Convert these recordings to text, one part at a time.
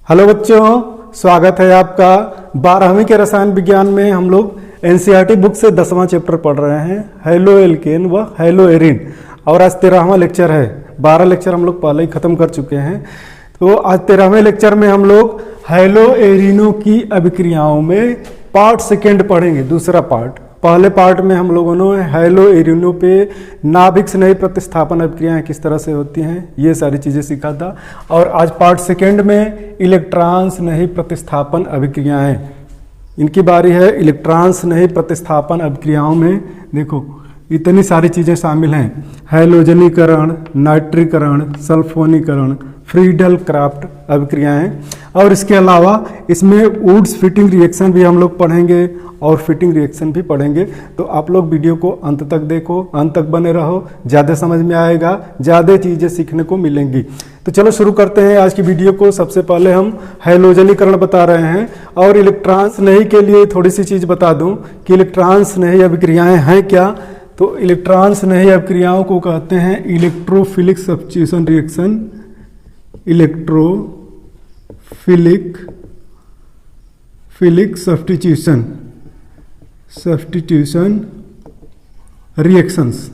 Hello बच्चों, स्वागत है आपका। 12वीं के रसायन विज्ञान में हम लोग एनसीईआरटी बुक से 10वां चैप्टर पढ़ रहे हैं, हेलो एल्केन व हेलो एरिन। और आज 13वां लेक्चर है। 12 लेक्चर हम लोग पहले ही खत्म कर चुके हैं। तो आज 13वें लेक्चर में हम लोग हेलो एरिनो की अभिक्रियाओं में पार्ट सेकेंड पढ़ेंगे, दूसरा पार्ट। पहले पार्ट में हम लोगों ने हेलो एरिनो पे नाभिक स्नेही प्रतिस्थापन अभिक्रियाएं किस तरह से होती हैं ये सारी चीज़ें सीखा था। और आज पार्ट सेकेंड में इलेक्ट्रॉन स्नेही प्रतिस्थापन अभिक्रियाएं, इनकी बारी है। इलेक्ट्रॉन स्नेही प्रतिस्थापन अभिक्रियाओं में देखो इतनी सारी चीज़ें शामिल हैं, हैलोजनीकरण, नाइट्रीकरण, सल्फोनीकरण, फ्रीडल क्राफ्ट अभिक्रियाएं। और इसके अलावा इसमें वुड्स फिटिंग रिएक्शन भी हम लोग पढ़ेंगे और फिटिंग रिएक्शन भी पढ़ेंगे। तो आप लोग वीडियो को अंत तक देखो, अंत तक बने रहो, ज़्यादा समझ में आएगा, ज़्यादा चीज़ें सीखने को मिलेंगी। तो चलो शुरू करते हैं आज की वीडियो को। सबसे पहले हम हैलोजनीकरण बता रहे हैं और इलेक्ट्रॉन स्नेही के लिए थोड़ी सी चीज़ बता दूं कि इलेक्ट्रॉन स्नेही अभिक्रियाएं हैं क्या। तो इलेक्ट्रॉन स्नेही अभिक्रियाओं को कहते हैं electrophilic substitution reaction, electrophilic substitution reactions.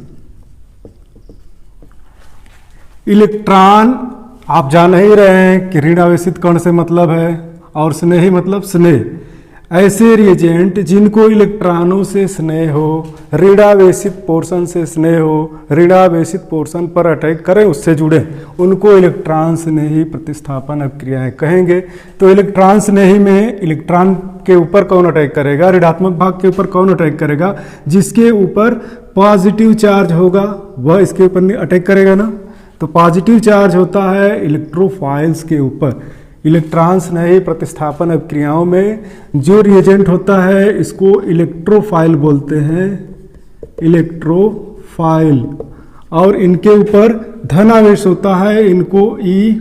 Electron आप जान ही रहे हैं कि ऋण आवेशित कण से मतलब है और स्नेही मतलब स्नेह। ऐसे रिएजेंट जिनको इलेक्ट्रॉनों से स्नेह हो, ऋणावेशित पोर्शन से स्नेह हो, ऋणावेशित पोर्शन पर अटैक करें, उससे जुड़े, उनको इलेक्ट्रॉन स्नेही प्रतिस्थापन अभिक्रियाएं कहेंगे। तो इलेक्ट्रॉन स्नेही में इलेक्ट्रॉन के ऊपर कौन अटैक करेगा, ऋणात्मक भाग के ऊपर कौन अटैक करेगा, जिसके ऊपर पॉजिटिव चार्ज होगा वह इसके ऊपर अटैक करेगा ना। तो पॉजिटिव चार्ज होता है इलेक्ट्रोफाइल्स के ऊपर। इलेक्ट्रॉन स्नेही प्रतिस्थापन अभिक्रियाओं में जो रिएजेंट होता है इसको इलेक्ट्रोफाइल बोलते हैं, इलेक्ट्रोफाइल। और इनके ऊपर धन आवेश होता है, इनको ई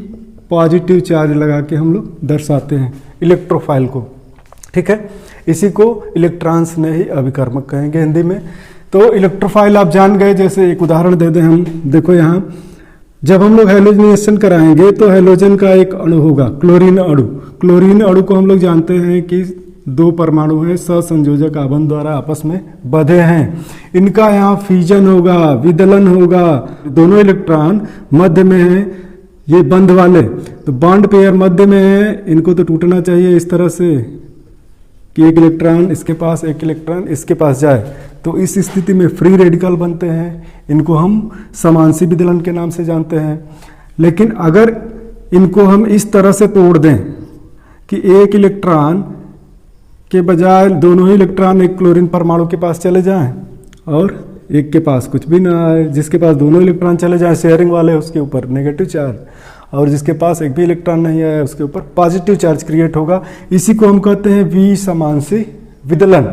पॉजिटिव चार्ज लगा के हम लोग दर्शाते हैं इलेक्ट्रोफाइल को। ठीक है, इसी को इलेक्ट्रॉन स्नेही अभिकर्मक कहेंगे हिंदी में। तो इलेक्ट्रोफाइल आप जान गए। जैसे एक उदाहरण दे दें हम, देखो यहाँ जब हम लोग हैलोजनेशन कराएंगे तो हैलोजन का एक अणु होगा, क्लोरीन अणु। क्लोरीन अणु को हम लोग जानते हैं कि 2 परमाणु हैं, सहसंयोजक आबंध द्वारा आपस में बंधे हैं। इनका यहाँ फ्यूजन होगा, विदलन होगा। दोनों इलेक्ट्रॉन मध्य में हैं, ये बंध वाले, तो बॉन्ड पेयर मध्य में है। इनको तो टूटना चाहिए इस तरह से कि एक इलेक्ट्रॉन इसके पास, एक इलेक्ट्रॉन इसके पास जाए। तो इस स्थिति में फ्री रेडिकल बनते हैं, इनको हम समांशी विदलन के नाम से जानते हैं। लेकिन अगर इनको हम इस तरह से तोड़ दें कि एक इलेक्ट्रॉन के बजाय दोनों ही इलेक्ट्रॉन एक क्लोरीन परमाणु के पास चले जाएं और एक के पास कुछ भी ना आए, जिसके पास दोनों इलेक्ट्रॉन चले जाएं शेयरिंग वाले, उसके ऊपर नेगेटिव चार्ज, और जिसके पास एक भी इलेक्ट्रॉन नहीं आया उसके ऊपर पॉजिटिव चार्ज क्रिएट होगा। इसी को हम कहते हैं विसमांशी विदलन।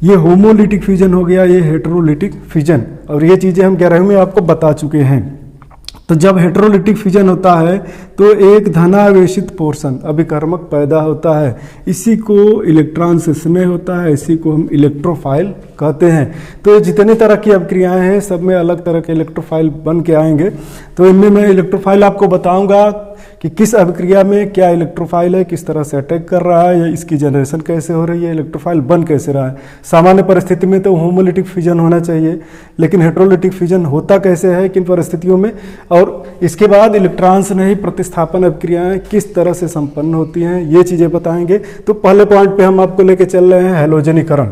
ये होमोलिटिक फ्यूजन हो गया, ये हेटेरोलिटिक फ्यूजन। और ये चीज़ें हम 11वीं में आपको बता चुके हैं। तो जब हेटेरोलिटिक फ्यूजन होता है तो एक धनावेशित पोर्शन अभिकर्मक पैदा होता है, इसी को इलेक्ट्रॉन से स्नेह होता है, इसी को हम इलेक्ट्रोफाइल कहते हैं। तो जितने तरह की अभिक्रियाएं हैं सब में अलग तरह के इलेक्ट्रोफाइल बन के आएंगे। तो इनमें मैं इलेक्ट्रोफाइल आपको बताऊंगा कि किस अभिक्रिया में क्या इलेक्ट्रोफाइल है, किस तरह से अटैक कर रहा है, या इसकी जनरेशन कैसे हो रही है, इलेक्ट्रोफाइल बन कैसे रहा है। सामान्य परिस्थिति में तो होमोलिटिक फ्यूजन होना चाहिए, लेकिन हेटेरोलिटिक फ्यूजन होता कैसे है, किन परिस्थितियों में, और इसके बाद इलेक्ट्रॉन स्नेही प्रतिस्थापन अभिक्रियाएं किस तरह से संपन्न होती हैं, ये चीज़ें बताएंगे। तो पहले पॉइंट पे हम आपको लेके चल रहे हैं हैलोजनीकरण।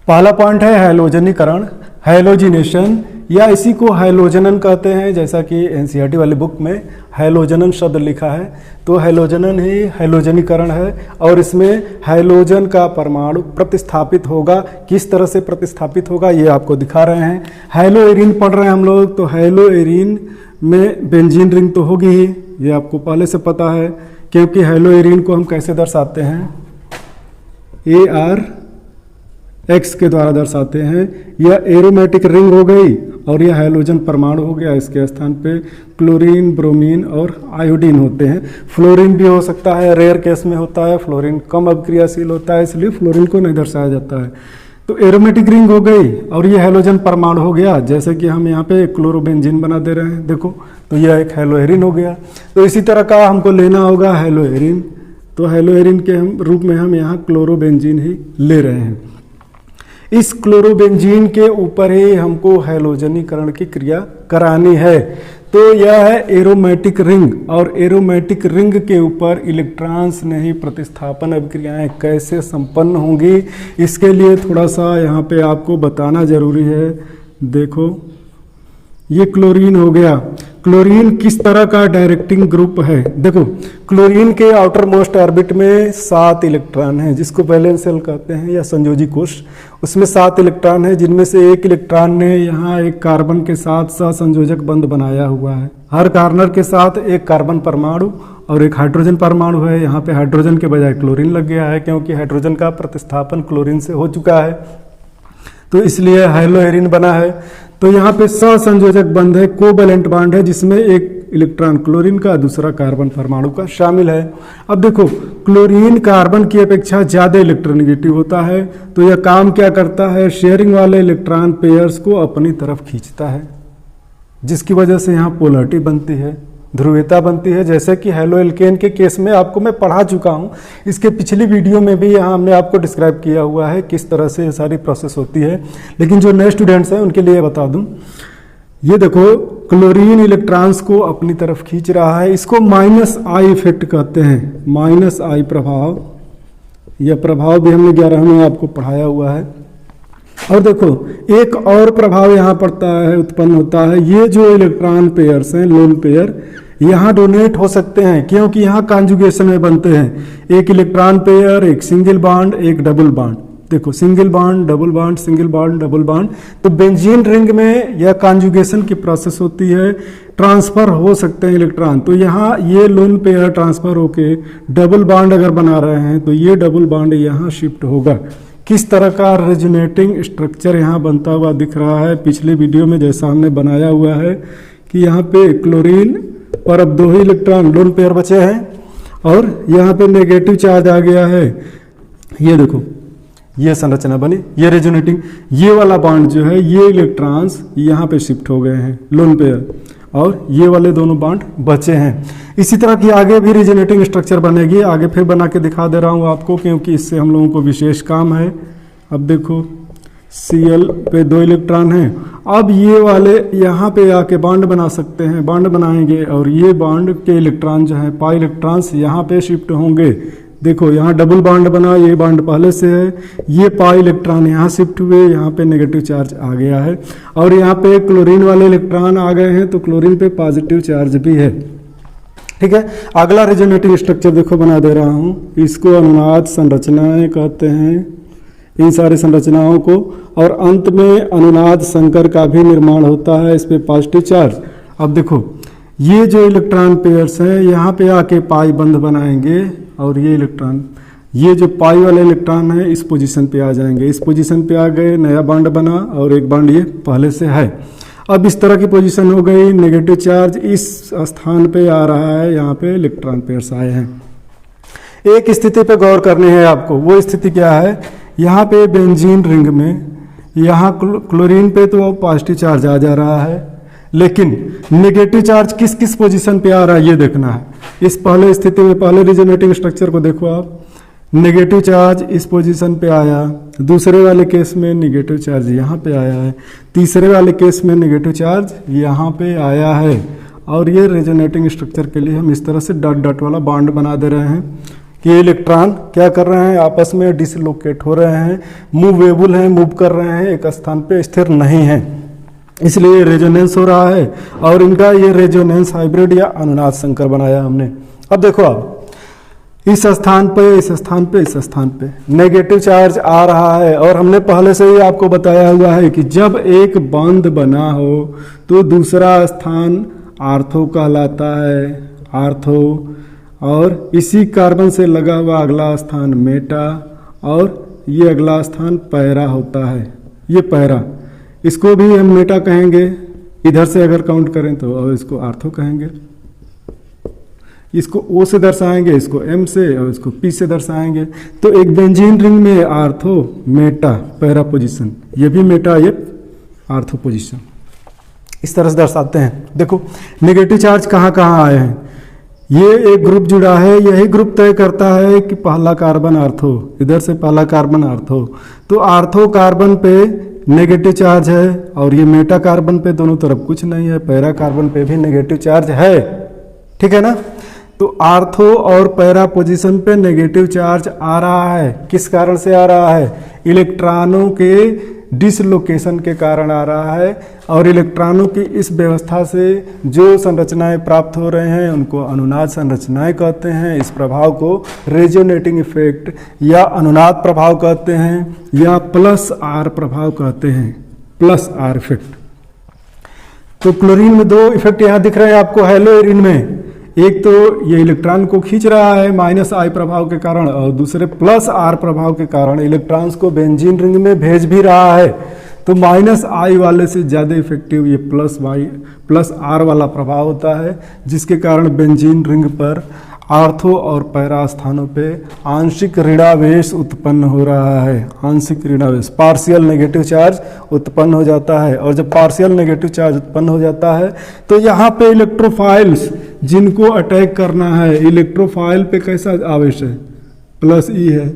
पहला पॉइंट है हैलोजनीकरण, हैलोजिनेशन, या इसी को हैलोजनन कहते हैं। जैसा कि एनसीईआरटी वाली बुक में हैलोजनन शब्द लिखा है, तो हैलोजनन ही हैलोजनीकरण है। और इसमें हैलोजन का परमाणु प्रतिस्थापित होगा। किस तरह से प्रतिस्थापित होगा ये आपको दिखा रहे हैं। हैलो एरिन पढ़ रहे हैं हम लोग, तो हैलो एरिन में बेंजीन रिंग तो होगी ही, ये आपको पहले से पता है। क्योंकि हैलो एरिन को हम कैसे दर्शाते हैं, AR X के द्वारा दर्शाते हैं। यह एरोमेटिक रिंग हो गई और यह हैलोजन परमाणु हो गया। इसके स्थान पे क्लोरीन, ब्रोमीन और आयोडीन होते हैं। फ्लोरीन भी हो सकता है, रेयर केस में होता है। फ्लोरीन कम अभिक्रियाशील होता है, इसलिए फ्लोरीन को नहीं दर्शाया जाता है। तो एरोमेटिक रिंग हो गई और ये हैलोजन परमाणु हो गया। जैसे कि हम यहाँ पे क्लोरोबेंजीन बना दे रहे हैं, देखो, तो यह एक हेलोएरिन हो गया। तो इसी तरह का हमको लेना होगा हेलोएरिन, तो हेलोएरिन के रूप में हम यहाँ क्लोरोबेंजीन ही ले रहे हैं। इस क्लोरोबेंजीन के ऊपर ही हमको हैलोजनीकरण की क्रिया करानी है। तो यह है एरोमेटिक रिंग, और एरोमेटिक रिंग के ऊपर इलेक्ट्रॉन्स ने ही प्रतिस्थापन अभिक्रियाएं कैसे संपन्न होंगी, इसके लिए थोड़ा सा यहाँ पे आपको बताना जरूरी है। देखो, ये क्लोरीन हो गया। क्लोरीन किस तरह का डायरेक्टिंग ग्रुप है? देखो, क्लोरीन के आउटर मोस्ट ऑर्बिट में 7 इलेक्ट्रॉन हैं, जिसको वैलेंशियल कहते हैं या संयोजी कोश। उसमें 7 इलेक्ट्रॉन है, जिनमें से एक इलेक्ट्रॉन ने यहाँ एक कार्बन के साथ सहसंयोजक बंध बनाया हुआ है। हर कार्बन के साथ एक कार्बन परमाणु और एक हाइड्रोजन परमाणु है। यहाँ पे हाइड्रोजन के बजाय क्लोरीन लग गया है, क्योंकि हाइड्रोजन का प्रतिस्थापन क्लोरीन से हो चुका है, तो इसलिए हेलोएरिन बना है। तो यहाँ पे सहसंयोजक बंध है, कोवैलेंट बॉन्ड है, जिसमें एक इलेक्ट्रॉन क्लोरीन का, दूसरा कार्बन परमाणु का शामिल है। अब देखो, क्लोरीन कार्बन की अपेक्षा ज्यादा इलेक्ट्रोनेगेटिव होता है, तो यह काम क्या करता है? शेयरिंग वाले इलेक्ट्रॉन पेयर्स को अपनी तरफ खींचता है, जिसकी वजह से यहाँ पोलरिटी बनती है, ध्रुवीयता बनती है। जैसे कि हेलो एल्केन के केस में आपको मैं पढ़ा चुका हूँ, इसके पिछली वीडियो में भी यहाँ हमने आपको डिस्क्राइब किया हुआ है किस तरह से सारी प्रोसेस होती है। लेकिन जो नए स्टूडेंट्स हैं उनके लिए बता दूँ, ये देखो, क्लोरीन इलेक्ट्रॉन्स को अपनी तरफ खींच रहा है। इसको -I इफेक्ट कहते हैं, -I प्रभाव। यह प्रभाव भी हमने 11वीं में आपको पढ़ाया हुआ है। और देखो, एक और प्रभाव यहाँ पड़ता है, उत्पन्न होता है। ये जो इलेक्ट्रॉन पेयर्स हैं, लोन पेयर, यहाँ डोनेट हो सकते हैं, क्योंकि यहाँ कॉन्जुगेशन में बनते हैं। एक इलेक्ट्रॉन पेयर, एक सिंगल बॉन्ड, एक डबल बॉन्ड। देखो, single bond, double bond, single bond, double bond. तो बेंजीन रिंग में यह कॉन्जुगेशन की प्रोसेस होती है, ट्रांसफर हो सकते हैं इलेक्ट्रॉन। तो यहाँ ये लोन पेयर ट्रांसफर होके डबल बॉन्ड अगर बना रहे हैं, तो ये डबल बॉन्ड यहाँ शिफ्ट होगा। किस तरह का रेजोनेटिंग स्ट्रक्चर यहाँ बनता हुआ दिख रहा है, पिछले वीडियो में जैसा हमने बनाया हुआ है कि यहाँ पे क्लोरीन पर अब 2 ही इलेक्ट्रॉन लोन पेयर बचे हैं, और यहाँ पे नेगेटिव चार्ज आ गया है। ये देखो, ये संरचना बनी, ये रेजोनेटिंग, ये वाला बॉन्ड जो है, ये इलेक्ट्रॉन्स यहाँ पे शिफ्ट हो गए हैं लोन पेयर, और ये वाले दोनों बॉन्ड बचे हैं। इसी तरह की आगे भी रेजोनेटिंग स्ट्रक्चर बनेगी, आगे फिर बना के दिखा दे रहा हूँ आपको, क्योंकि इससे हम लोगों को विशेष काम है। अब देखो, Cl पे 2 इलेक्ट्रॉन हैं। अब ये वाले यहाँ पे आके बॉन्ड बना सकते हैं, बॉन्ड बनाएंगे, और ये बॉन्ड के इलेक्ट्रॉन जो है, पाई इलेक्ट्रॉन्स यहाँ पे शिफ्ट होंगे। देखो, यहाँ डबल बॉन्ड बना, ये बॉन्ड पहले से है, ये पाई इलेक्ट्रॉन यहाँ शिफ्ट हुए, यहाँ पे नेगेटिव चार्ज आ गया है, और यहाँ पे क्लोरीन वाले इलेक्ट्रॉन आ गए हैं, तो क्लोरीन पे पॉजिटिव चार्ज भी है। ठीक है, अगला रेजोनेटिंग स्ट्रक्चर देखो बना दे रहा हूँ, इसको अनुनाद संरचनाएं कहते हैं, इन सारी संरचनाओं को। और अंत में अनुनाद संकर का भी निर्माण होता है, इस पे पॉजिटिव चार्ज। अब देखो, ये जो इलेक्ट्रॉन पेयर्स हैं, यहाँ पे आके पाई बंध बनाएंगे, और ये इलेक्ट्रॉन, ये जो पाई वाले इलेक्ट्रॉन है, इस पोजीशन पे आ जाएंगे, इस पोजीशन पे आ गए, नया बॉन्ड बना, और एक बॉन्ड ये पहले से है। अब इस तरह की पोजीशन हो गई, नेगेटिव चार्ज इस स्थान पे आ रहा है, यहाँ पे इलेक्ट्रॉन पेयर्स आए हैं। एक स्थिति पे गौर करनी है आपको, वो स्थिति क्या है? यहाँ पे बेंजीन रिंग में, यहाँ क्लोरीन पे तो पॉजिटिव चार्ज आ जा रहा है, लेकिन नेगेटिव चार्ज किस किस पोजीशन पे आ रहा है ये देखना है। इस पहले स्थिति में, पहले रेजोनेटिंग स्ट्रक्चर को देखो आप, नेगेटिव चार्ज इस पोजीशन पे आया, दूसरे वाले केस में नेगेटिव चार्ज यहाँ पे आया है, तीसरे वाले केस में नेगेटिव चार्ज यहाँ पे आया है। और ये रेजोनेटिंग स्ट्रक्चर के लिए हम इस तरह से डॉट डॉट वाला बॉन्ड बना दे रहे हैं कि ये इलेक्ट्रॉन क्या कर रहे हैं, आपस में डिसलोकेट हो रहे हैं, मूवेबल हैं, मूव कर रहे हैं, एक स्थान पे स्थिर नहीं है, इसलिए रेजोनेंस हो रहा है। और इनका ये रेजोनेंस हाइब्रिड या अनुनाद संकर बनाया हमने। अब देखो, आप इस स्थान पे, इस स्थान पे, इस स्थान पे नेगेटिव चार्ज आ रहा है, और हमने पहले से ही आपको बताया हुआ है कि जब एक बंध बना हो तो दूसरा स्थान आर्थो कहलाता है, आर्थो, और इसी कार्बन से लगा हुआ अगला स्थान मेटा, और ये अगला स्थान पैरा होता है, ये पैरा, इसको भी हम मेटा कहेंगे, इधर से अगर काउंट करें तो, और इसको आर्थो कहेंगे। इसको O से दर्शाएंगे, इसको M से, और इसको P से दर्शाएंगे। तो एक बेंजीन रिंग में आर्थो, मेटा, पैरा पोजीशन, ये भी मेटा, ये आर्थो पोजीशन, इस तरह से दर्शाते हैं। देखो नेगेटिव चार्ज कहाँ कहाँ आए हैं, ये एक ग्रुप जुड़ा है, यही ग्रुप तय करता है कि पहला कार्बन आर्थो, इधर से पहला कार्बन आर्थो, तो आर्थो कार्बन पे नेगेटिव चार्ज है, और ये मेटा कार्बन पे दोनों तरफ कुछ नहीं है, पैरा कार्बन पे भी नेगेटिव चार्ज है, ठीक है ना। तो आर्थो और पैरा पोजीशन पे नेगेटिव चार्ज आ रहा है, किस कारण से आ रहा है, इलेक्ट्रॉनों के डिसलोकेशन के कारण आ रहा है, और इलेक्ट्रॉनों की इस व्यवस्था से जो संरचनाएं प्राप्त हो रहे हैं उनको अनुनाद संरचनाएं कहते हैं। इस प्रभाव को रेजोनेटिंग इफेक्ट या अनुनाद प्रभाव कहते हैं, या प्लस आर प्रभाव कहते हैं, प्लस आर इफेक्ट। तो क्लोरीन में दो इफेक्ट यहाँ दिख रहे हैं आपको हेलोएरिन में, एक तो ये इलेक्ट्रॉन को खींच रहा है माइनस आई प्रभाव के कारण, और दूसरे प्लस आर प्रभाव के कारण इलेक्ट्रॉन्स को बेंजीन रिंग में भेज भी रहा है। तो माइनस आई वाले से ज़्यादा इफेक्टिव ये प्लस आर वाला प्रभाव होता है, जिसके कारण बेंजीन रिंग पर आर्थो और पैरा स्थानों पे आंशिक ऋणावेश उत्पन्न हो रहा है, आंशिक ऋणावेश, पार्शियल नेगेटिव चार्ज उत्पन्न हो जाता है। और जब पार्शियल नेगेटिव चार्ज उत्पन्न हो जाता है तो यहाँ पे इलेक्ट्रोफाइल्स जिनको अटैक करना है, इलेक्ट्रोफाइल पे कैसा आवेश है, प्लस ई है,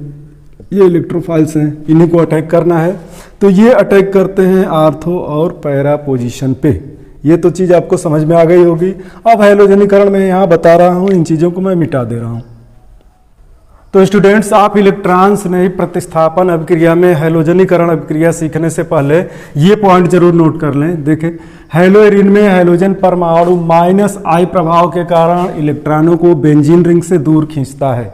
ये इलेक्ट्रोफाइल्स हैं, इन्हीं को अटैक करना है। तो ये अटैक करते हैं आर्थो और पैरा पोजीशन पे। ये तो चीज़ आपको समझ में आ गई होगी। अब हैलोजनीकरण में यहाँ बता रहा हूँ, इन चीज़ों को मैं मिटा दे रहा हूँ। तो स्टूडेंट्स, आप इलेक्ट्रॉन्स नहीं प्रतिस्थापन अभिक्रिया में हैलोजनीकरण अभिक्रिया सीखने से पहले ये पॉइंट जरूर नोट कर लें। देखें, हैलोएरिन में हैलोजन परमाणु माइनस आई प्रभाव के कारण इलेक्ट्रॉनों को बेंजीन रिंग से दूर खींचता है।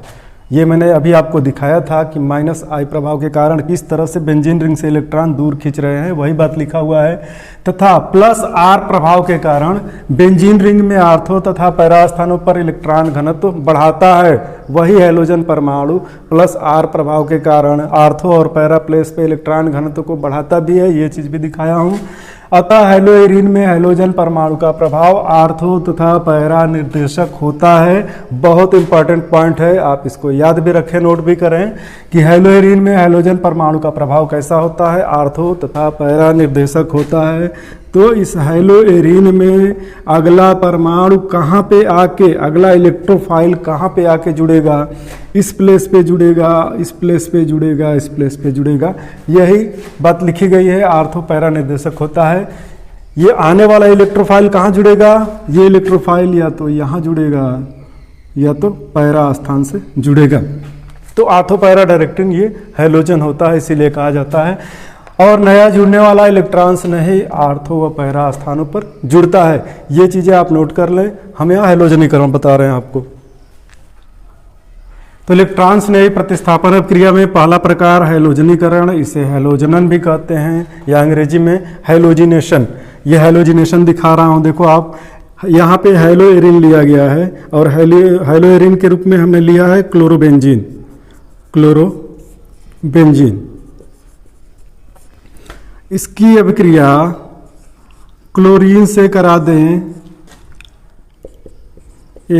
ये मैंने अभी आपको दिखाया था कि माइनस आई प्रभाव के कारण किस तरह से बेंजीन रिंग से इलेक्ट्रॉन दूर खींच रहे हैं, वही बात लिखा हुआ है। तथा प्लस आर प्रभाव के कारण बेंजीन रिंग में आर्थो तथा पैरा स्थानों पर इलेक्ट्रॉन घनत्व बढ़ाता है। वही हैलोजन परमाणु प्लस आर प्रभाव के कारण आर्थो और पैरा प्लेस पे इलेक्ट्रॉन घनत्व को बढ़ाता भी है, ये चीज़ भी दिखाया हूँ। अतः हैलोएरिन में हैलोजन परमाणु का प्रभाव आर्थो तथा पैरा निर्देशक होता है। बहुत इंपॉर्टेंट पॉइंट है, आप इसको याद भी रखें, नोट भी करें कि हैलोएरिन में हैलोजन परमाणु का प्रभाव कैसा होता है, आर्थो तथा पैरा निर्देशक होता है। तो इस हैलोएरिन में अगला परमाणु कहाँ पे आके, अगला इलेक्ट्रोफाइल कहाँ पे आके जुड़ेगा, इस प्लेस पे जुड़ेगा, इस प्लेस पे जुड़ेगा, इस प्लेस पे जुड़ेगा, यही बात लिखी गई है, आर्थो पैरा निर्देशक होता है। ये आने वाला इलेक्ट्रोफाइल कहाँ जुड़ेगा, ये इलेक्ट्रोफाइल या तो यहाँ जुड़ेगा या तो पैरा स्थान से जुड़ेगा। तो आर्थो पैरा डायरेक्टिन ये हैलोजन होता है, इसीलिए कहा जाता है। और नया जुड़ने वाला इलेक्ट्रॉन्स नहीं आर्थो व पैरा स्थानों पर जुड़ता है। ये चीज़ें आप नोट कर लें, हम यहाँ हैलोजनीकरण बता रहे हैं आपको। तो इलेक्ट्रॉन्स ने प्रतिस्थापन अभिक्रिया में पहला प्रकार हैलोजनीकरण, इसे हैलोजनन भी कहते हैं, या अंग्रेजी में हैलोजिनेशन। ये हैलोजिनेशन दिखा रहा हूँ, देखो आप यहाँ पे हैलोएरिन लिया गया है, और हैलोएरिन के रूप में हमने लिया है क्लोरोबेंजीन, क्लोरोबेंजीन। इसकी अभिक्रिया क्लोरीन से करा दें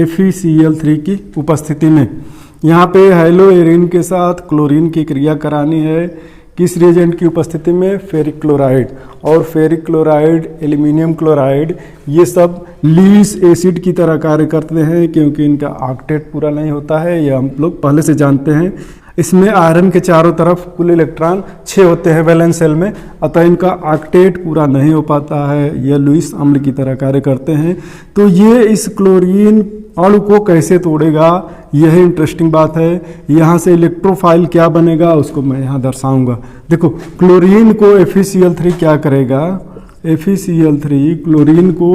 FeCl3 की उपस्थिति में। यहाँ पे हैलोएरिन के साथ क्लोरीन की क्रिया करानी है, किस रिएजेंट की उपस्थिति में, फेरिक क्लोराइड। और फेरिक क्लोराइड, एल्यूमिनियम क्लोराइड, ये सब लीस एसिड की तरह कार्य करते हैं, क्योंकि इनका ऑक्टेट पूरा नहीं होता है, ये हम लोग पहले से जानते हैं। इसमें आयरन के चारों तरफ कुल इलेक्ट्रॉन 6 होते हैं वैलेंस शेल में, अतः इनका ऑक्टेट पूरा नहीं हो पाता है, ये लुईस अम्ल की तरह कार्य करते हैं। तो ये इस क्लोरीन अणु को कैसे तोड़ेगा, यह इंटरेस्टिंग बात है। यहाँ से इलेक्ट्रोफाइल क्या बनेगा उसको मैं यहाँ दर्शाऊंगा। देखो, क्लोरीन को FeCl3 क्या करेगा, FeCl3 क्लोरीन को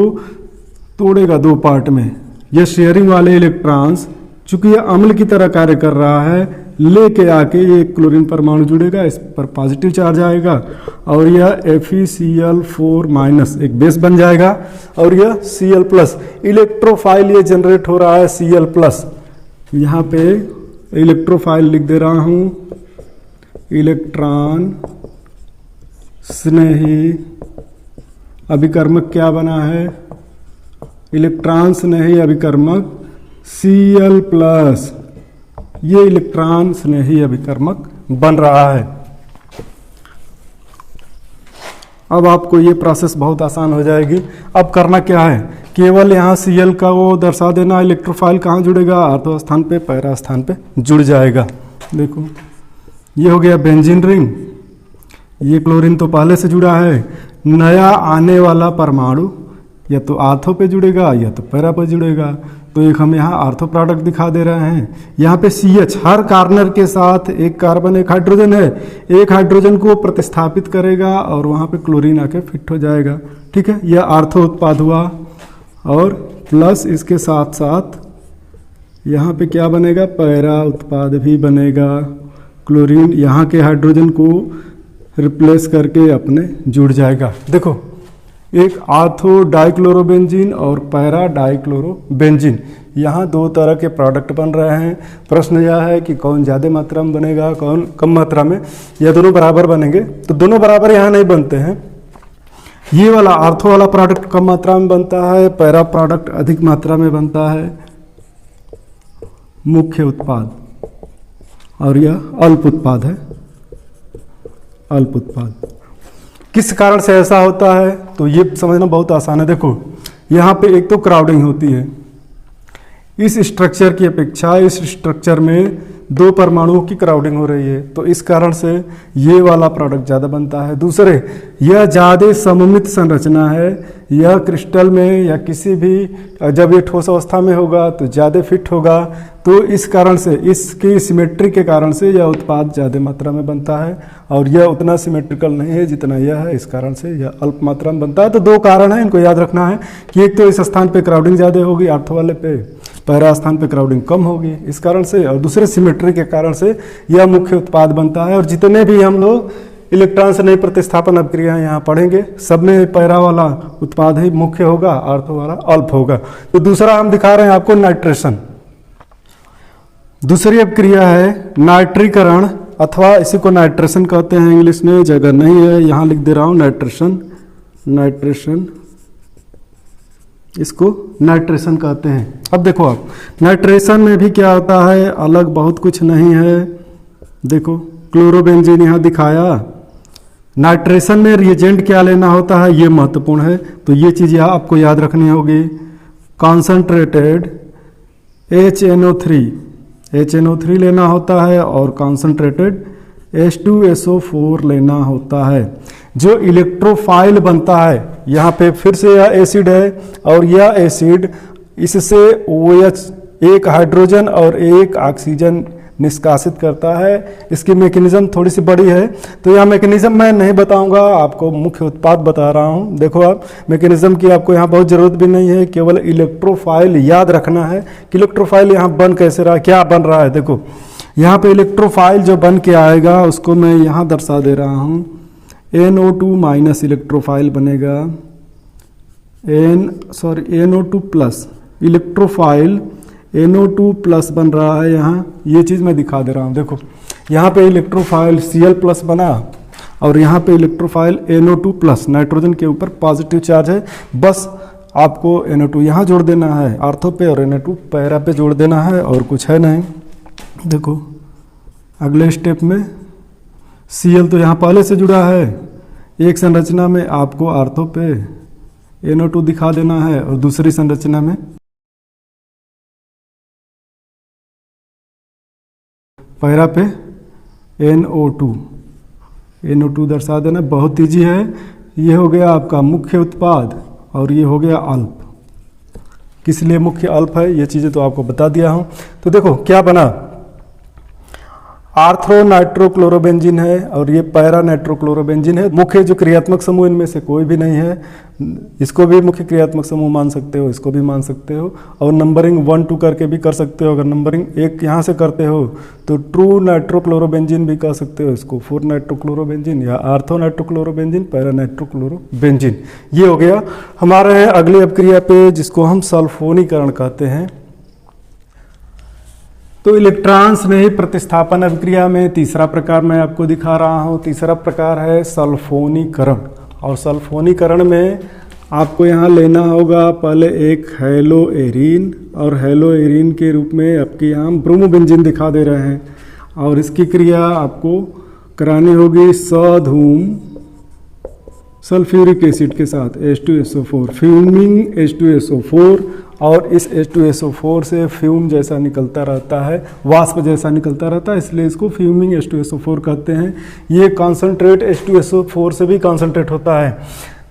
तोड़ेगा 2 पार्ट में। यह शेयरिंग वाले इलेक्ट्रॉन्स, चूंकि यह अम्ल की तरह कार्य कर रहा है, लेके आके ये क्लोरीन परमाणु जुड़ेगा, इस पर पॉजिटिव चार्ज आएगा, और यह FeCl4- एक बेस बन जाएगा, और यह Cl+, इलेक्ट्रोफाइल ये जनरेट हो रहा है Cl+। यहाँ पे इलेक्ट्रोफाइल लिख दे रहा हूँ, इलेक्ट्रॉन स्नेही अभिकर्मक क्या बना है, इलेक्ट्रॉन स्नेही अभिकर्मक Cl प्लस, ये इलेक्ट्रॉन स्नेही अभिकर्मक बन रहा है। अब आपको ये प्रोसेस बहुत आसान हो जाएगी। अब करना क्या है, केवल यहाँ Cl का वो दर्शा देना, इलेक्ट्रोफाइल कहाँ जुड़ेगा, आर्थो स्थान पे, पैरा स्थान पे जुड़ जाएगा। देखो ये हो गया बेंजीन रिंग, ये क्लोरीन तो पहले से जुड़ा है, नया आने वाला परमाणु या तो आर्थो पे जुड़ेगा या तो पैरा पे जुड़ेगा। तो एक हम यहाँ आर्थो प्रोडक्ट दिखा दे रहे हैं। यहाँ पे CH हर कार्बन के साथ एक कार्बन एक हाइड्रोजन है, एक हाइड्रोजन को प्रतिस्थापित करेगा और वहाँ पे क्लोरीन आके फिट हो जाएगा। ठीक है, यह आर्थो उत्पाद हुआ। और प्लस इसके साथ साथ यहाँ पे क्या बनेगा, पैरा उत्पाद भी बनेगा। क्लोरीन यहाँ के हाइड्रोजन को रिप्लेस करके अपने जुड़ जाएगा। देखो एक आर्थो डाइक्लोरोबेंजीन और पैरा डाइक्लोरोबेंजीन, यहाँ दो तरह के प्रोडक्ट बन रहे हैं। प्रश्न यह है कि कौन ज़्यादा मात्रा में बनेगा, कौन कम मात्रा में, या दोनों बराबर बनेंगे। तो दोनों बराबर यहाँ नहीं बनते हैं। ये वाला आर्थो वाला प्रोडक्ट कम मात्रा में बनता है, पैरा प्रोडक्ट अधिक मात्रा में बनता है, मुख्य उत्पाद। और यह अल्प उत्पाद है, अल्प उत्पाद। किस कारण से ऐसा होता है तो ये समझना बहुत आसान है। देखो यहाँ पे एक तो क्राउडिंग होती है, इस स्ट्रक्चर की अपेक्षा इस स्ट्रक्चर में दो परमाणुओं की क्राउडिंग हो रही है, तो इस कारण से ये वाला प्रोडक्ट ज़्यादा बनता है। दूसरे, यह ज़्यादा सममित संरचना है, यह क्रिस्टल में या किसी भी जब ये ठोस अवस्था में होगा तो ज़्यादा फिट होगा, तो इस कारण से इसकी सिमेट्री के कारण से यह उत्पाद ज़्यादा मात्रा में बनता है। और यह उतना सिमेट्रिकल नहीं है जितना यह है, इस कारण से यह अल्प मात्रा में बनता है। तो दो कारण हैं, इनको याद रखना है कि एक तो इस स्थान पे क्राउडिंग ज़्यादा होगी, आर्थो वाले पे, पैरा स्थान पे क्राउडिंग कम होगी इस कारण से, और दूसरे सिमेट्री के कारण से यह मुख्य उत्पाद बनता है। और जितने भी हम लोग इलेक्ट्रॉन से नई प्रतिस्थापन अभिक्रियाएं यहाँ पढ़ेंगे, सब में पैरा वाला उत्पाद ही मुख्य होगा, आर्थो वाला अल्प होगा। तो दूसरा हम दिखा रहे हैं आपको नाइट्रेशन। दूसरी अभिक्रिया है नाइट्रीकरण, अथवा इसी को नाइट्रेशन कहते हैं इंग्लिश में, जगह नहीं है यहाँ लिख दे रहा हूँ नाइट्रेशन, नाइट्रेशन, इसको नाइट्रेशन कहते हैं। अब देखो आप नाइट्रेशन में भी क्या होता है, अलग बहुत कुछ नहीं है। देखो क्लोरोबेंजीन यहाँ दिखाया। नाइट्रेशन में रिएजेंट क्या लेना होता है, ये महत्वपूर्ण है, तो ये चीज़ यहाँ आपको याद रखनी होगी। कॉन्सनट्रेटेड HNO3 लेना होता है और कॉन्सनट्रेटेड H2SO4 लेना होता है। जो इलेक्ट्रोफाइल बनता है, यहाँ पे फिर से यह एसिड है और यह एसिड इससे OH एक हाइड्रोजन और एक ऑक्सीजन निष्कासित करता है। इसकी मैकेनिज्म थोड़ी सी बड़ी है, तो यह मैकेनिज्म मैं नहीं बताऊंगा, आपको मुख्य उत्पाद बता रहा हूं। देखो आप मैकेनिज्म की आपको यहाँ बहुत ज़रूरत भी नहीं है, केवल इलेक्ट्रोफाइल याद रखना है कि इलेक्ट्रोफाइल यहाँ बन कैसे रहा, क्या बन रहा है। देखो यहाँ पे इलेक्ट्रोफाइल जो बन के आएगा उसको मैं यहाँ दर्शा दे रहा हूँ। NO2 माइनस इलेक्ट्रोफाइल बनेगा, NO2 plus electrophile NO2 plus बन रहा है यहाँ, ये चीज़ मैं दिखा दे रहा हूँ। देखो यहाँ पे इलेक्ट्रोफाइल Cl प्लस बना और यहाँ पे इलेक्ट्रोफाइल NO2 प्लस, नाइट्रोजन के ऊपर पॉजिटिव चार्ज है, बस आपको NO2 यहाँ जोड़ देना है आर्थो पे और NO2 पैरा पे जोड़ देना है, और कुछ है नहीं। देखो अगले स्टेप में Cl तो यहाँ पहले से जुड़ा है, एक संरचना में आपको आर्थो पे NO2 दिखा देना है और दूसरी संरचना में पैरा पे NO2 दर्शा देना, बहुत ईजी है। ये हो गया आपका मुख्य उत्पाद और ये हो गया अल्प। किस लिए मुख्य अल्प है ये चीज़ें तो आपको बता दिया हूँ। तो देखो क्या बना, आर्थो नाइट्रोक्लोरोबेंजीन है और ये पैरा नाइट्रोक्लोरोबेंजीन है। मुख्य जो क्रियात्मक समूह इनमें से कोई भी नहीं है, इसको भी मुख्य क्रियात्मक समूह मान सकते हो, इसको भी मान सकते हो, और नंबरिंग 1 2 करके भी कर सकते हो। अगर नंबरिंग 1 यहाँ से करते हो तो ट्रू नाइट्रोक्लोरोबेंजीन भी कह सकते हो इसको, 4 नाइट्रोक्लोरोबेंजीन या आर्थो नाइट्रोक्लोरोबेंजीन, पैरा नाइट्रोक्लोरोबेंजीन। ये हो गया। हमारे हैं अगली अभिक्रिया पे जिसको हम सल्फोनीकरण कहते हैं। तो इलेक्ट्रॉन स्नेही प्रतिस्थापन अभिक्रिया में तीसरा प्रकार मैं आपको दिखा रहा हूँ। तीसरा प्रकार है सल्फोनीकरण, और सल्फोनीकरण में आपको यहाँ लेना होगा पहले एक हेलो एरीन, और हेलो एरीन के रूप में आपके यहाँ ब्रोमोबेंजीन दिखा दे रहे हैं, और इसकी क्रिया आपको करानी होगी सधूम सल्फ्यूरिक एसिड के साथ H2SO4, फ्यूमिंग H2SO4, और इस H2SO4 से फ्यूम जैसा निकलता रहता है, वाष्प जैसा निकलता रहता है, इसलिए इसको फ्यूमिंग H2SO4 कहते हैं। ये कॉन्सेंट्रेट H2SO4 से भी कॉन्सेंट्रेट होता है।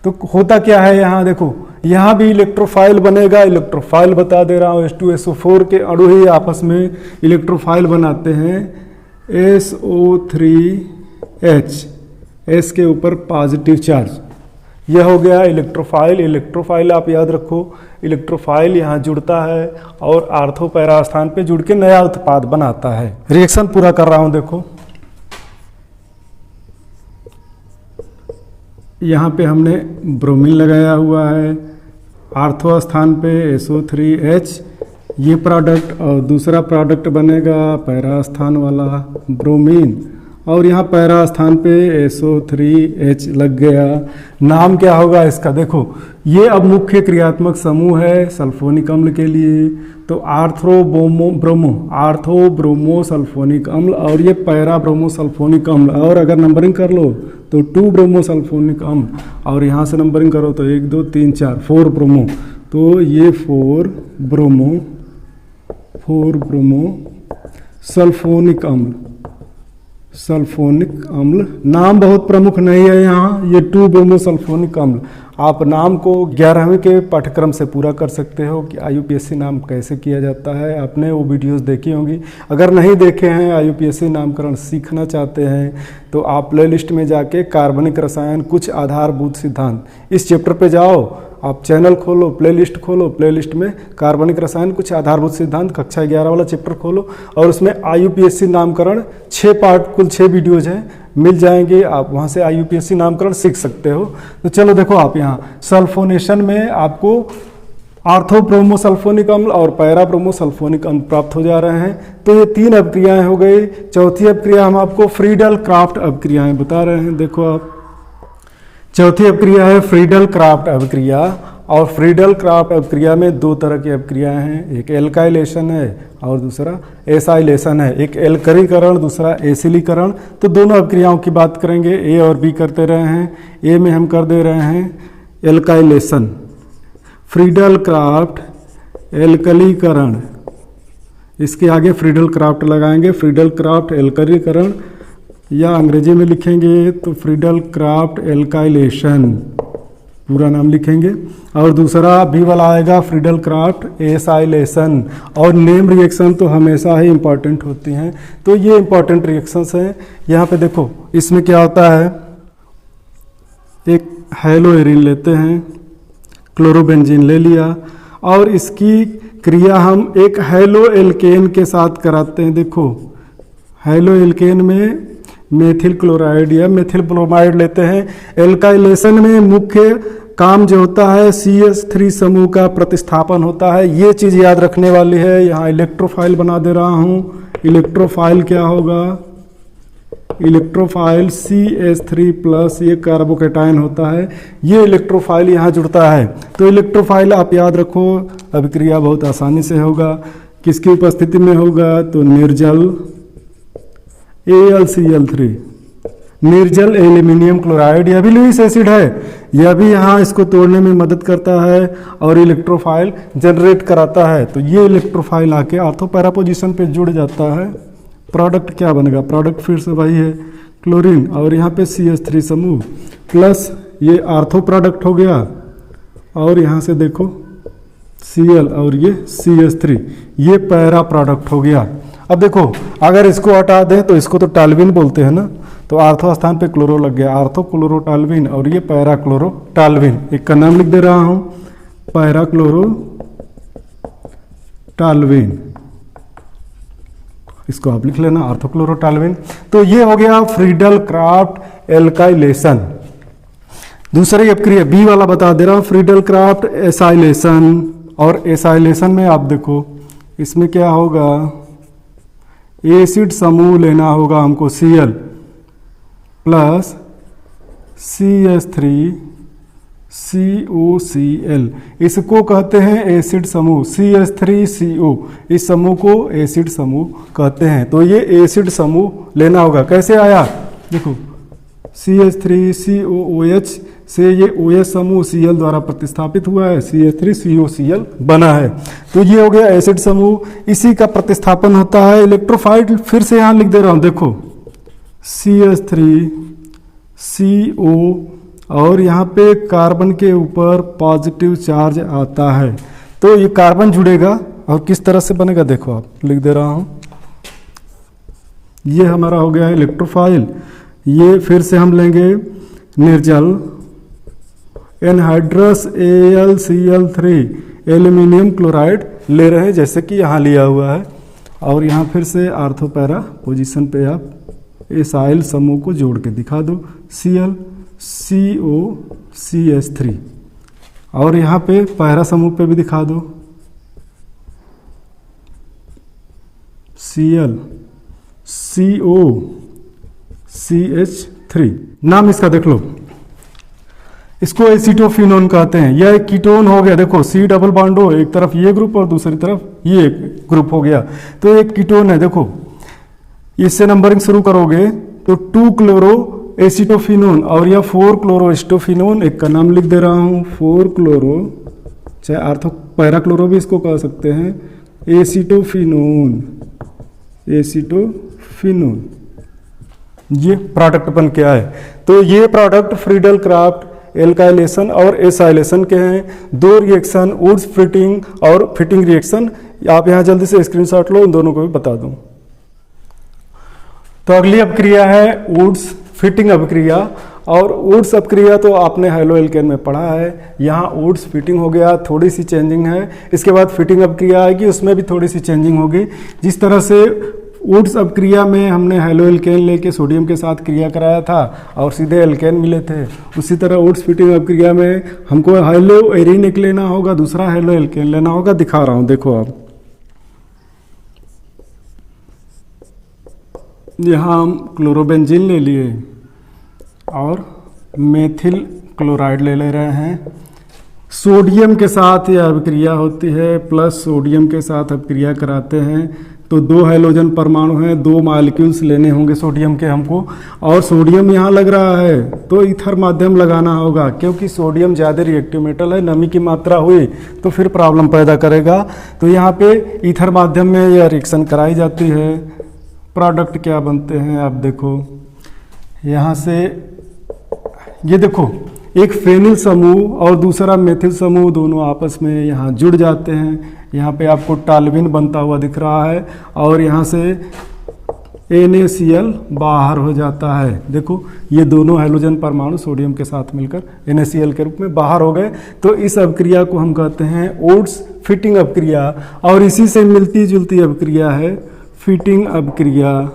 तो होता क्या है यहाँ देखो, यहाँ भी इलेक्ट्रोफाइल बनेगा, इलेक्ट्रोफाइल बता दे रहा हूँ, H2SO4 के अणु ही आपस में इलेक्ट्रोफाइल बनाते हैं, SO3H, S के ऊपर पॉजिटिव चार्ज, यह हो गया इलेक्ट्रोफाइल। इलेक्ट्रोफाइल आप याद रखो, इलेक्ट्रोफाइल यहाँ जुड़ता है और आर्थो पैरा स्थान पे जुड़ के नया उत्पाद बनाता है। रिएक्शन पूरा कर रहा हूँ देखो, यहाँ पे हमने ब्रोमीन लगाया हुआ है, आर्थो स्थान पे SO3H, ये प्रोडक्ट, और दूसरा प्रोडक्ट बनेगा पैरा स्थान वाला ब्रोमीन, और यहाँ पैरा स्थान पे SO3H लग गया। नाम क्या होगा इसका देखो, ये अब मुख्य क्रियात्मक समूह है सल्फोनिक अम्ल के लिए, तो आर्थो ब्रोमो सल्फोनिक अम्ल, और ये पैरा ब्रोमो सल्फोनिक अम्ल, और अगर नंबरिंग कर लो तो 2 ब्रोमो सल्फोनिक अम्ल, और यहाँ से नंबरिंग करो तो 1 2 3 4 4 ब्रोमो, तो ये 4 ब्रोमो सल्फोनिक अम्ल, सल्फोनिक अम्ल। नाम बहुत प्रमुख नहीं है यहाँ, ये 2 ब्रोमो सल्फोनिक अम्ल। आप नाम को 11वीं के पाठ्यक्रम से पूरा कर सकते हो कि IUPAC नाम कैसे किया जाता है, आपने वो वीडियोस देखी होंगी। अगर नहीं देखे हैं, IUPAC नामकरण सीखना चाहते हैं, तो आप प्लेलिस्ट में जाके कार्बनिक रसायन कुछ आधारभूत सिद्धांत, इस चैप्टर पे जाओ, आप चैनल खोलो, प्लेलिस्ट खोलो, प्लेलिस्ट में कार्बनिक रसायन कुछ आधारभूत सिद्धांत कक्षा 11 वाला चैप्टर खोलो, और उसमें IUPAC नामकरण 6 पार्ट, कुल 6 वीडियोज हैं, मिल जाएंगे, आप वहाँ से IUPAC नामकरण सीख सकते हो। तो चलो देखो, आप यहाँ सल्फोनेशन में आपको आर्थो ब्रोमो सल्फोनिक अम्ल और पैरा ब्रोमो सल्फोनिक अम्ल प्राप्त हो जा रहे हैं। तो ये 3 अपक्रियाएं हो गई। चौथी अपक्रिया हम आपको फ्रीडल क्राफ्ट अपक्रियाएं बता रहे हैं। देखो आप, चौथी अपक्रिया है फ्रीडल क्राफ्ट अपक्रिया, और फ्रीडल क्राफ्ट अपक्रिया में 2 तरह की अपक्रियाएं हैं, एक एल्काइलेशन है और दूसरा एसाइलेशन है, एक एल्करीकरण दूसरा एसिलीकरण। तो दोनों अपक्रियाओं की बात करेंगे, ए और बी करते रहे हैं। ए में हम कर दे रहे हैं एल्काइलेशन, फ्रीडल क्राफ्ट एल्कलीकरण, इसके आगे फ्रीडल क्राफ्ट लगाएंगे, फ्रीडल क्राफ्ट एल्कलीकरण, या अंग्रेजी में लिखेंगे तो फ्रीडल क्राफ्ट एल्काइलेशन, पूरा नाम लिखेंगे। और दूसरा बी वाला आएगा फ्रीडल क्राफ्ट एसाइलेशन। और नेम रिएक्शन तो हमेशा ही इंपॉर्टेंट होती हैं, तो ये इंपॉर्टेंट रिएक्शंस हैं। यहाँ पे देखो, इसमें क्या होता है, एक हेलो एरीन लेते हैं, क्लोरोबेंजीन ले लिया, और इसकी क्रिया हम एक हेलो एल्केन के साथ कराते हैं। देखो, हेलो एल्केन में मेथिल क्लोराइड या मेथिल ब्रोमाइड लेते हैं। एल्काइलेशन में मुख्य काम जो होता है CH3 समूह का प्रतिस्थापन होता है, ये चीज़ याद रखने वाली है। यहाँ इलेक्ट्रोफाइल बना दे रहा हूँ। इलेक्ट्रोफाइल क्या होगा, इलेक्ट्रोफाइल CH3+, ये कार्बोकेटाइन होता है, ये इलेक्ट्रोफाइल यहाँ जुड़ता है। तो इलेक्ट्रोफाइल आप याद रखो, अभिक्रिया बहुत आसानी से होगा। किसकी उपस्थिति में होगा, तो निर्जल AlCl3, निर्जल एल्यूमिनियम क्लोराइड, यह भी लुईस एसिड है, यह भी यहाँ इसको तोड़ने में मदद करता है और इलेक्ट्रोफाइल जनरेट कराता है। तो ये इलेक्ट्रोफाइल आके आर्थो पैरा पोजीशन पे जुड़ जाता है। प्रोडक्ट क्या बनेगा, प्रोडक्ट फिर से वही है, क्लोरीन, और यहाँ पे CH3 समूह प्लस ये आर्थो प्रोडक्ट हो गया, और यहाँ से देखो Cl और ये CH3, ये पैरा प्रोडक्ट हो गया। अब देखो, अगर इसको हटा दें तो इसको तो टाल्विन बोलते हैं ना, तो आर्थो स्थान पे क्लोरो लग गया, आर्थो क्लोरो टाल्विन, और ये पैरा क्लोरो टाल्विन। एक का नाम लिख दे रहा हूं, पैरा क्लोरो टाल्विन, इसको आप लिख लेना, आर्थो क्लोरो टाल्विन। तो ये हो गया फ्रीडल क्राफ्ट एल्काइलेशन। दूसरी अपक्रिया बी वाला बता दे रहा हूं, फ्रीडल क्राफ्ट एसाइलेशन। और एसाइलेशन में आप देखो, इसमें क्या होगा, एसिड समूह लेना होगा हमको Cl प्लस CH3 COCl, इसको कहते हैं एसिड समूह। CH3CO, इस समूह को एसिड समूह कहते हैं। तो ये एसिड समूह लेना होगा। कैसे आया देखो, CH3COOH से ये OH समूह Cl द्वारा प्रतिस्थापित हुआ है, CH3COCl बना है। तो ये हो गया एसिड समूह, इसी का प्रतिस्थापन होता है इलेक्ट्रोफाइल। फिर से यहाँ लिख दे रहा हूँ, देखो CH3CO और यहाँ पे कार्बन के ऊपर पॉजिटिव चार्ज आता है, तो ये कार्बन जुड़ेगा और किस तरह से बनेगा देखो, आप लिख दे रहा हूँ। ये हमारा हो गया इलेक्ट्रोफाइल। ये फिर से हम लेंगे निर्जल एनहाइड्रस AlCl3 एल्यूमिनियम क्लोराइड ले रहे हैं, जैसे कि यहाँ लिया हुआ है। और यहाँ फिर से आर्थोपैरा पोजीशन पे आप एसाइल समूह को जोड़ के दिखा दो, Cl CO CH3। और यहाँ पे पैरा समूह पे भी दिखा दो, Cl CO CH3। नाम इसका देख लो, इसको एसिटोफिनोन कहते हैं। यह एक कीटोन हो गया, देखो C डबल बॉन्ड हो, एक तरफ ये ग्रुप और दूसरी तरफ ये ग्रुप हो गया, तो एक कीटोन है। देखो इससे नंबरिंग शुरू करोगे तो 2 क्लोरो एसिटोफिनोन और यह 4 क्लोरो एसिटोफिनोन। एक का नाम लिख दे रहा हूँ 4 क्लोरो, चाहे आर्थो पैरा क्लोरो भी इसको कह सकते हैं, एसिटोफिनोन। एसिटोफिनोन ये प्रोडक्ट बन के आए। तो ये प्रोडक्ट फ्रीडल क्राफ्ट एल्काइलेशन और एसाइलेशन के हैं। 2 रिएक्शन वुड्स फिटिंग और फिटिंग रिएक्शन, आप यहाँ जल्दी से स्क्रीनशॉट लो, इन दोनों को भी बता दूं। तो अगली अभिक्रिया है वुड्स फिटिंग अभिक्रिया। और वुड्स अभिक्रिया तो आपने हेलो एल्केन में पढ़ा है। यहाँ वुड्स फिटिंग हो गया, थोड़ी सी चेंजिंग है। इसके बाद फिटिंग अभिक्रिया आएगी, उसमें भी थोड़ी सी चेंजिंग होगी। जिस तरह से वुड्स अभिक्रिया में हमने हेलो एल्केन लेके सोडियम के साथ क्रिया कराया था और सीधे एल्केन मिले थे, उसी तरह वुड्स फिटिंग अभिक्रिया में हमको हेलो एरिन एक लेना होगा, दूसरा हेलो एल्केन लेना होगा। दिखा रहा हूँ, देखो आप यहाँ हम क्लोरोबेंजीन ले लिए और मेथिल क्लोराइड ले रहे हैं। सोडियम के साथ यह अभिक्रिया होती है, प्लस सोडियम के साथ अभिक्रिया कराते हैं। तो 2 हाइड्रोजन परमाणु हैं, 2 मॉलिक्यूल्स लेने होंगे सोडियम के हमको। और सोडियम यहाँ लग रहा है तो ईथर माध्यम लगाना होगा, क्योंकि सोडियम ज़्यादा रिएक्टिव मेटल है, नमी की मात्रा हुई तो फिर प्रॉब्लम पैदा करेगा। तो यहाँ पे ईथर माध्यम में यह रिएक्शन कराई जाती है। प्रोडक्ट क्या बनते हैं आप देखो, यहाँ से ये देखो एक फेनिल समूह और दूसरा मेथिल समूह, दोनों आपस में यहाँ जुड़ जाते हैं। यहाँ पे आपको टालविन बनता हुआ दिख रहा है और यहाँ से NaCl बाहर हो जाता है। देखो ये दोनों हाइड्रोजन परमाणु सोडियम के साथ मिलकर NaCl के रूप में बाहर हो गए। तो इस अभिक्रिया को हम कहते हैं वुड्स फिटिंग अभिक्रिया। और इसी से मिलती जुलती अभिक्रिया है फिटिंग अभिक्रिया।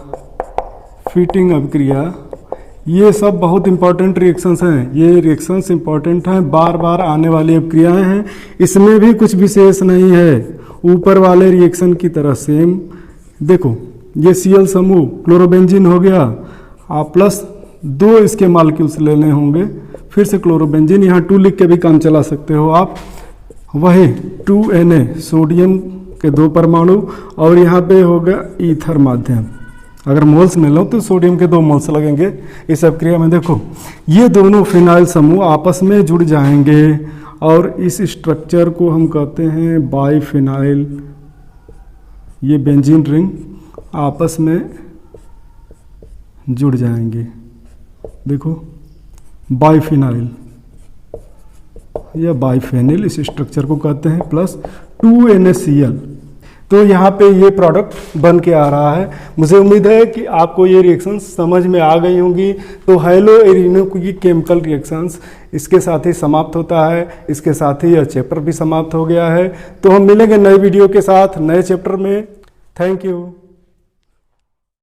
फिटिंग अभिक्रिया, ये सब बहुत इंपॉर्टेंट रिएक्शंस हैं। ये रिएक्शंस इंपॉर्टेंट हैं, बार बार आने वाली अभिक्रियाएं हैं। इसमें भी कुछ विशेष नहीं है, ऊपर वाले रिएक्शन की तरह सेम। देखो ये Cl समूह क्लोरोबेंजीन हो गया, आप प्लस 2 इसके मॉलिक्यूल्स लेने होंगे। फिर से क्लोरोबेंजीन, यहाँ 2 लिख के भी काम चला सकते हो आप। वही 2Na सोडियम के 2 परमाणु और यहाँ पे होगा ईथर माध्यम। अगर मोल्स में लो तो सोडियम के 2 मोल्स लगेंगे इस अभिक्रिया में। देखो ये दोनों फिनाइल समूह आपस में जुड़ जाएंगे और इस स्ट्रक्चर को हम कहते हैं बाइफिनाइल। ये बेंजीन रिंग आपस में जुड़ जाएंगे, देखो बाइफिनाइल या बाइफेनिल, इस स्ट्रक्चर को कहते हैं, प्लस 2NaCl। तो यहाँ पे ये प्रोडक्ट बन के आ रहा है। मुझे उम्मीद है कि आपको ये रिएक्शंस समझ में आ गई होंगी। तो हेलो एरिनो की केमिकल रिएक्शंस इसके साथ ही समाप्त होता है। इसके साथ ही यह चैप्टर भी समाप्त हो गया है। तो हम मिलेंगे नए वीडियो के साथ नए चैप्टर में। Thank you.